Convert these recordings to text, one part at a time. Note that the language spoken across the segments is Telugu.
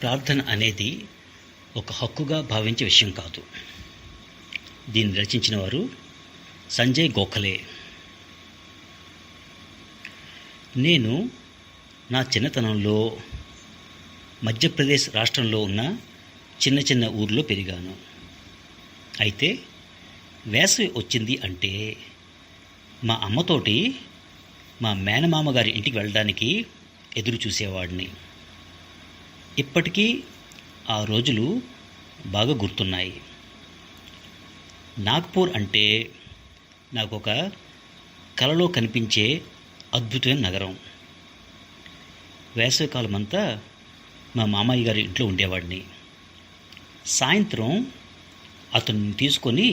ప్రార్థన అనేది ఒక హక్కుగా భావించే విషయం కాదు. దీన్ని రచించిన వారు సంజయ్ గోఖలే. నేను నా చిన్నతనంలో మధ్యప్రదేశ్ రాష్ట్రంలో ఉన్న చిన్న చిన్న ఊర్లో పెరిగాను. అయితే వేసవి వచ్చింది అంటే మా అమ్మతోటి మా మేనమామ గారి ఇంటికి వెళ్ళడానికి ఎదురు చూసేవాడిని. ఇప్పటికీ ఆ రోజులు బాగా గుర్తున్నాయి. నాగ్పూర్ అంటే నాకు ఒక కలలో కనిపించే అద్భుతమైన నగరం. వేసవికాలం అంతా మా మామయ్య గారి ఇంట్లో ఉండేవాడిని. సాయంత్రం అతన్ని తీసుకొని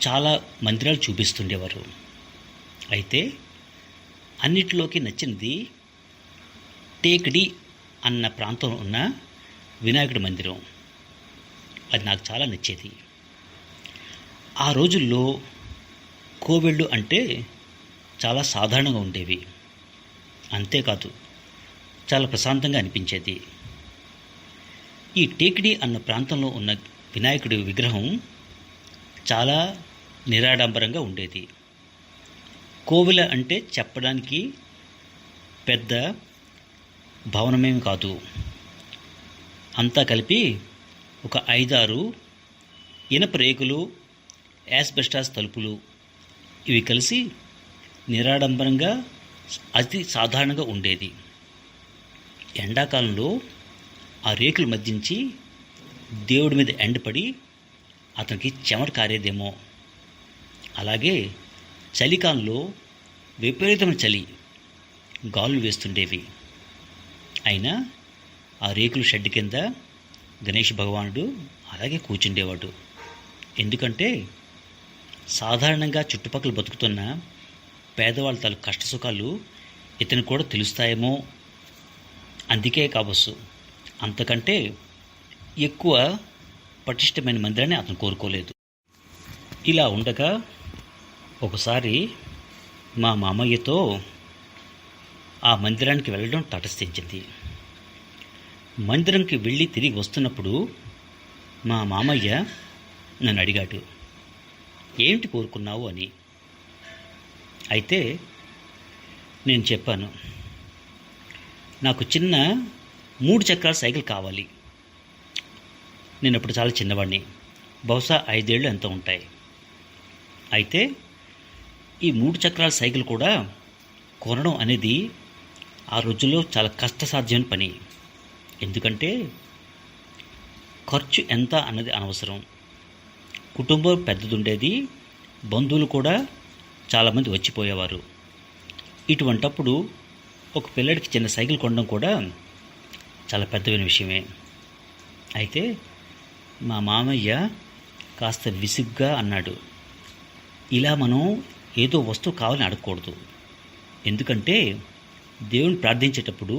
చాలా మందిరాలు చూపిస్తుండేవారు. అయితే అన్నిటిలోకి నచ్చినది టేకడి అన్న ప్రాంతంలో ఉన్న వినాయకుడి మందిరం. అది నాకు చాలా నచ్చేది. ఆ రోజుల్లో కోవెళ్ళు అంటే చాలా సాధారణంగా ఉండేవి. అంతేకాదు చాలా ప్రశాంతంగా అనిపించేది. ఈ టేకిడి అన్న ప్రాంతంలో ఉన్న వినాయకుడి విగ్రహం చాలా నిరాడంబరంగా ఉండేది. కోవెల అంటే చెప్పడానికి పెద్ద భవనమేమి కాదు. అంతా కలిపి ఒక 5-6 ఇనప రేకులు, యాస్బెస్టాస్ తలుపులు, ఇవి కలిసి నిరాడంబరంగా అతి సాధారణంగా ఉండేది. ఎండాకాలంలో ఆ రేకుల మధ్యించి దేవుడి మీద ఎండపడి అతనికి చెమట కారేదేమో. అలాగే చలికాలంలో విపరీతమైన చలి, గాలులు వేస్తుండేవి. అయినా ఆ రేకుల షెడ్ కింద గణేష్ భగవానుడు అలాగే కూర్చుండేవాడు. ఎందుకంటే సాధారణంగా చుట్టుపక్కల బతుకుతున్న పేదవాళ్ళ తల కష్టసుఖాలు ఇతనికి కూడా తెలుస్తాయేమో, అందుకే కావచ్చు. అంతకంటే ఎక్కువ పటిష్టమైన మందిరాన్ని అతను కోరుకోలేదు. ఇలా ఉండగా ఒకసారి మా మామయ్యతో ఆ మందిరానికి వెళ్ళడం తటస్థించింది. మందిరంకి వెళ్ళి తిరిగి వస్తున్నప్పుడు మా మామయ్య నన్ను అడిగాడు, ఏమిటి కోరుకున్నావు అని. అయితే నేను చెప్పాను, నాకు చిన్న 3 చక్రాల సైకిల్ కావాలి. నేను అప్పుడు చాలా చిన్నవాడిని, బహుశా 5 ఏళ్ళు ఎంత ఉంటాయి. అయితే ఈ 3 చక్రాల సైకిల్ కూడా కొనడం అనేది ఆ రోజుల్లో చాలా కష్టసాధ్యమైన పని. ఎందుకంటే ఖర్చు ఎంత అన్నది అనవసరం. కుటుంబం పెద్దదుండేది, బంధువులు కూడా చాలామంది వచ్చిపోయేవారు. ఇటువంటప్పుడు ఒక పిల్లడికి చిన్న సైకిల్ కొనడం కూడా చాలా పెద్దమైన విషయమే. అయితే మా మామయ్య కాస్త విసుగ్గా అన్నాడు, ఇలా మనం ఏదో వస్తువు కావాలని అడగకూడదు. ఎందుకంటే దేవుని ప్రార్థించేటప్పుడు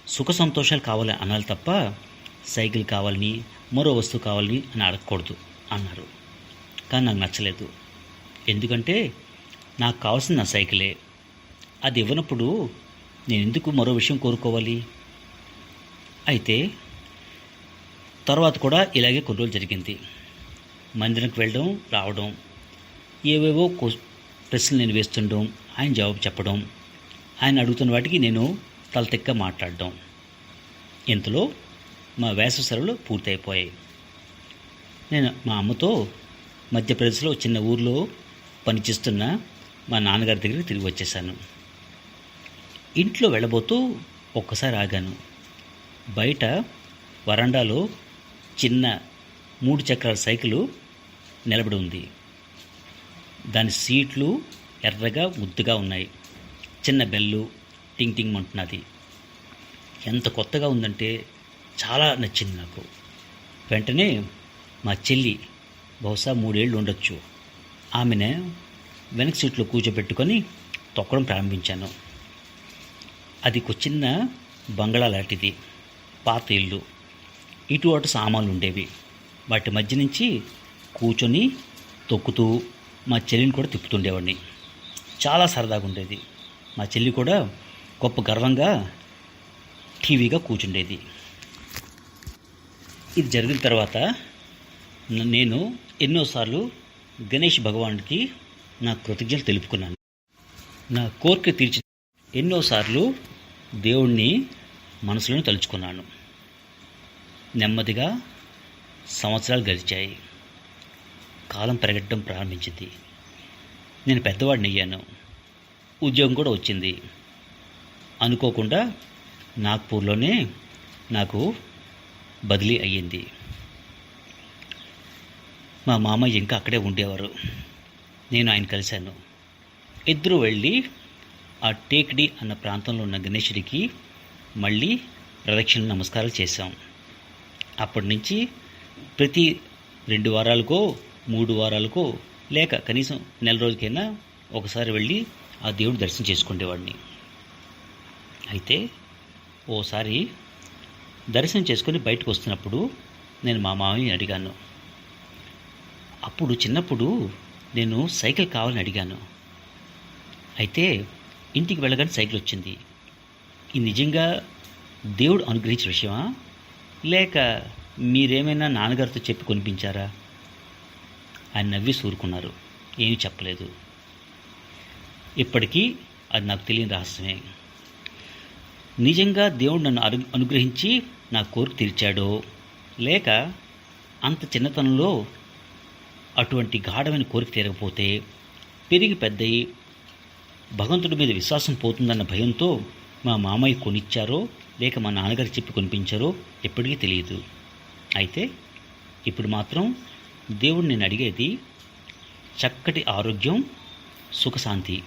సుఖ సంతోషాలు కావాలని అనాలి తప్ప సైకిల్ కావాలని, మరో వస్తువు కావాలని అని అడగకూడదు అన్నారు. కానీ నాకు నచ్చలేదు. ఎందుకంటే నాకు కావాల్సింది నా సైకిలే. అది ఇవ్వనప్పుడు నేను ఎందుకు మరో విషయం కోరుకోవాలి. అయితే తర్వాత కూడా ఇలాగే కొన్ని రోజులు జరిగింది. మందిరంకి వెళ్ళడం, రావడం, ఏవేవో ప్రశ్నలు నేను వేస్తుండడం, ఆయన జవాబు చెప్పడం, ఆయన అడుగుతున్న వాటికి నేను తలతెక్క మాట్లాడడం. ఇంతలో మా వేసవి సెలవులు పూర్తయిపోయాయి. నేను మా అమ్మతో మధ్యప్రదేశ్లో చిన్న ఊర్లో పనిచేస్తున్న మా నాన్నగారి దగ్గరికి తిరిగి వచ్చేసాను. ఇంట్లో వెళ్ళబోతూ ఒక్కసారి ఆగాను. బయట వరండాలో చిన్న 3 చక్రాల సైకిలు నిలబడి ఉంది. దాని సీట్లు ఎర్రగా ముద్దుగా ఉన్నాయి. చిన్న బెల్లు టింగ్ టింగ్ అంటున్నది. ఎంత కొత్తగా ఉందంటే చాలా నచ్చింది నాకు. వెంటనే మా చెల్లి, బహుశా 3 ఏళ్ళు ఉండొచ్చు, ఆమెను వెనక సీట్లో కూర్చోబెట్టుకొని తొక్కడం ప్రారంభించాను. అది ఒక చిన్న బంగళా లాంటిది, పాత ఇల్లు. ఇటు అటు సామాన్లు ఉండేవి. వాటి మధ్య నుంచి కూర్చొని తొక్కుతూ మా చెల్లిని కూడా తిప్పుతుండేవాడిని. చాలా సరదాగా ఉండేది. మా చెల్లి కూడా గొప్ప గర్వంగా టీవీగా కూర్చుండేది. ఇది జరిగిన తర్వాత నేను ఎన్నోసార్లు గణేష్ భగవానుడికి నా కృతజ్ఞతలు తెలుపుకున్నాను. నా కోరిక తీర్చిన ఎన్నోసార్లు దేవుణ్ణి మనసులోనే తలుచుకున్నాను. నెమ్మదిగా సంవత్సరాలు గడిచాయి. కాలం పెరగడం ప్రారంభించింది. నేను పెద్దవాడిని అయ్యాను. ఉద్యోగం కూడా వచ్చింది. అనుకోకుండా నాగ్పూర్లోనే నాకు బదిలీ అయ్యింది. మా మామయ్య ఇంకా అక్కడే ఉండేవారు. నేను ఆయన కలిశాను. ఇద్దరు వెళ్ళి ఆ టేక్డి అన్న ప్రాంతంలో ఉన్న గణేశుడికి మళ్ళీ ప్రదక్షిణ నమస్కారాలు చేశాం. అప్పటి నుంచి ప్రతి 2 వారాలకో 3 వారాలకో లేక కనీసం నెల రోజులకైనా ఒకసారి వెళ్ళి ఆ దేవుడి దర్శనం చేసుకునేవాడిని. అయితే ఓసారి దర్శనం చేసుకొని బయటకు వస్తున్నప్పుడు నేను మా మామయ్యని అడిగాను. అప్పుడు చిన్నప్పుడు నేను సైకిల్ కావాలని అడిగాను. అయితే ఇంటికి వెళ్ళగానే సైకిల్ వచ్చింది. ఇది నిజంగా దేవుడు అనుగ్రహించిన విషయమా, లేక మీరేమైనా నాన్నగారితో చెప్పి కొనిపించారా? ఆయన నవ్వి సూరుకున్నారు. ఏమీ చెప్పలేదు. ఇప్పటికీ అది నాకు తెలియని రహస్యమే. నిజంగా దేవుడు నన్ను అనుగ్రహించి నా కోరిక తీర్చాడో, లేక అంత చిన్నతనంలో అటువంటి గాఢమైన కోరిక తీరకపోతే పెరిగి పెద్దయి భగవంతుడి మీద విశ్వాసం పోతుందన్న భయంతో మా మామయ్య కొనిచ్చారో, లేక మా నాన్నగారు చెప్పి కొనిపించారో ఎప్పటికీ తెలియదు. అయితే ఇప్పుడు మాత్రం దేవుడు నేను అడిగేది చక్కటి ఆరోగ్యం, సుఖశాంతి.